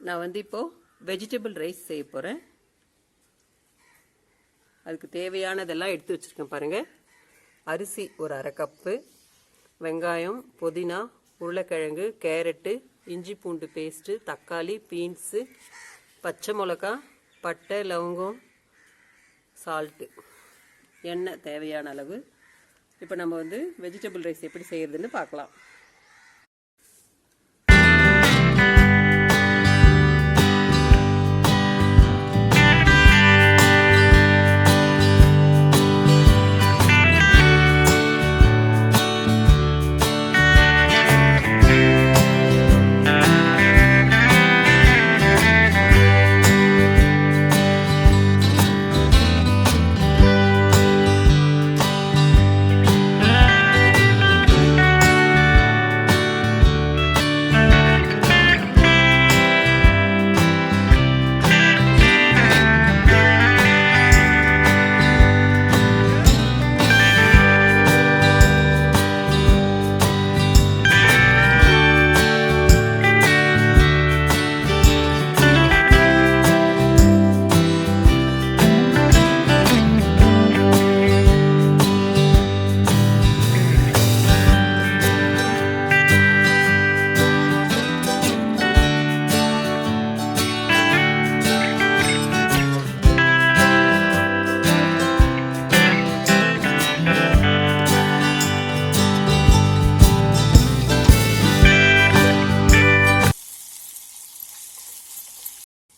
நான் வந்து இப்போது வெஜிடபிள் ரைஸ் செய்ய போகிறேன். அதுக்கு தேவையானதெல்லாம் எடுத்து வச்சுருக்கேன் பாருங்கள். அரிசி ஒரு அரை கப்பு, வெங்காயம், புதினா, உருளைக்கிழங்கு, கேரட்டு, இஞ்சி பூண்டு பேஸ்ட்டு, தக்காளி, பீன்ஸு, பச்சை மிளகா, பட்டை, லவங்கம், சால்ட்டு, எண்ணெய் தேவையான அளவு. இப்போ நம்ம வந்து வெஜிடபிள் ரைஸ் எப்படி செய்கிறதுன்னு பார்க்கலாம்.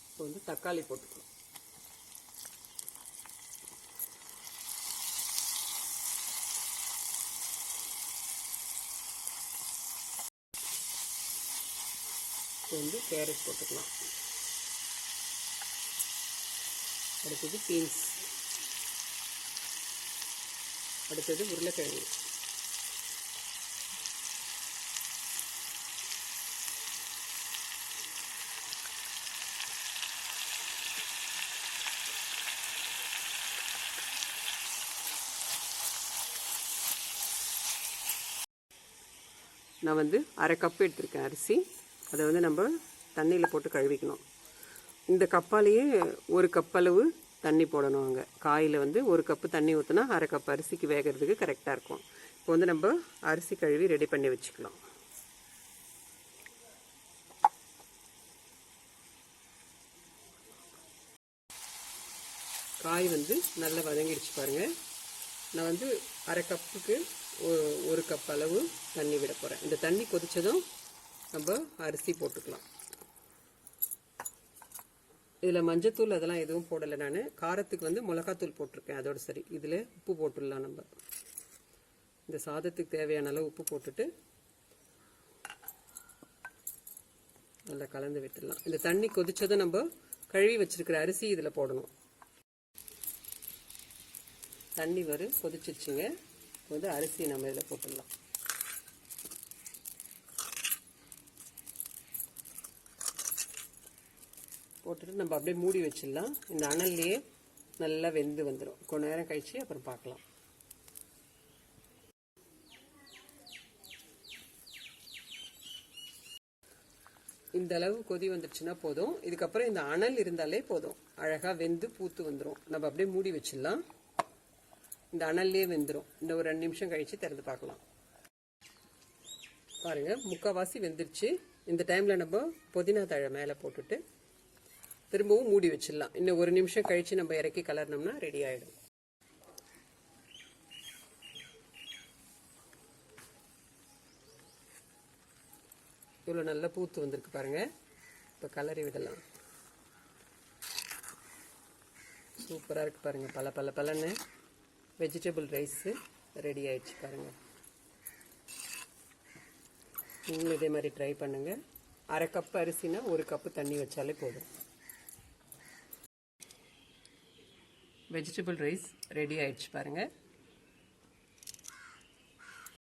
இப்போ வந்து தக்காளி போட்டுக்கலாம். இப்போ வந்து கேரட் போட்டுக்கலாம். அடுத்தது பீன்ஸ், அடுத்தது உருளைக்கிழங்கு, நான் வந்து அரை கப்பு எடுத்திருக்கேன் அரிசி. அதை வந்து நம்ம தண்ணியில் போட்டு கழுவிக்கணும். இந்த கப்பாலேயே ஒரு கப் அளவு தண்ணி போடணும். அங்கே காயில் வந்து ஒரு கப்பு தண்ணி ஊற்றினா அரை கப் அரிசிக்கு வேகிறதுக்கு கரெக்டாக இருக்கும். இப்போ வந்து நம்ம அரிசி கழுவி ரெடி பண்ணி வச்சுக்கலாம். காய் வந்து நல்லா வதங்கிடுச்சு பாருங்கள். நான் வந்து அரை கப்புக்கு ஒரு கப் அளவு தண்ணி விட போகிறேன். இந்த தண்ணி கொதித்ததும் நம்ம அரிசி போட்டுக்கலாம். இதில் மஞ்சத்தூள் அதெல்லாம் எதுவும் போடலை. நான் காரத்துக்கு வந்து மிளகாத்தூள் போட்டிருக்கேன், அதோடு சரி. இதில் உப்பு போட்டுடலாம். நம்ம இந்த சாதத்துக்கு தேவையான அளவு உப்பு போட்டுட்டு நல்லா கலந்து விட்டுடலாம். இந்த தண்ணி கொதித்ததும் நம்ம கழுவி வச்சுருக்கிற அரிசி இதில் போடணும். தண்ணி கொதிச்சிருச்சுங்க. வந்து அரிசி நம்ம இதில் போட்டுடலாம். போட்டுட்டு நம்ம அப்படியே மூடி வச்சிடலாம். இந்த அனல்லையே நல்லா வெந்து வந்துடும். கொஞ்ச நேரம் கழிச்சு அப்புறம் பார்க்கலாம். இந்த அளவு கொதி வந்துடுச்சுன்னா போதும். இதுக்கப்புறம் இந்த அனல் இருந்தாலே போதும், அழகாக வெந்து பூத்து வந்துடும். நம்ம அப்படியே மூடி வச்சிடலாம். இந்த அனல்லையே வெந்துடும். இந்த ஒரு 2 நிமிஷம் கழித்து திறந்து பார்க்கலாம். பாருங்கள், முக்கால்வாசி வெந்துருச்சு. இந்த டைமில் நம்ம புதினா தழை மேலே போட்டுட்டு திரும்பவும் மூடி வச்சிடலாம். இன்னும் 1 நிமிஷம் கழித்து நம்ம இறக்கி கலர்னோம்னா ரெடி ஆகிடும். இவ்வளோ நல்லா பூத்து வந்திருக்கு பாருங்கள். இப்போ கலரி விடலாம். சூப்பராக இருக்குது பாருங்கள். பல பலன்னு வெஜிடபிள் ரைஸு ரெடி ஆயிடுச்சு பாருங்கள். நீங்களும் இதே மாதிரி ட்ரை பண்ணுங்கள். அரை கப்பு அரிசினா ஒரு கப்பு தண்ணி வச்சாலே போதும். வெஜிடபிள் ரைஸ் ரெடி ஆயிடுச்சு பாருங்கள்.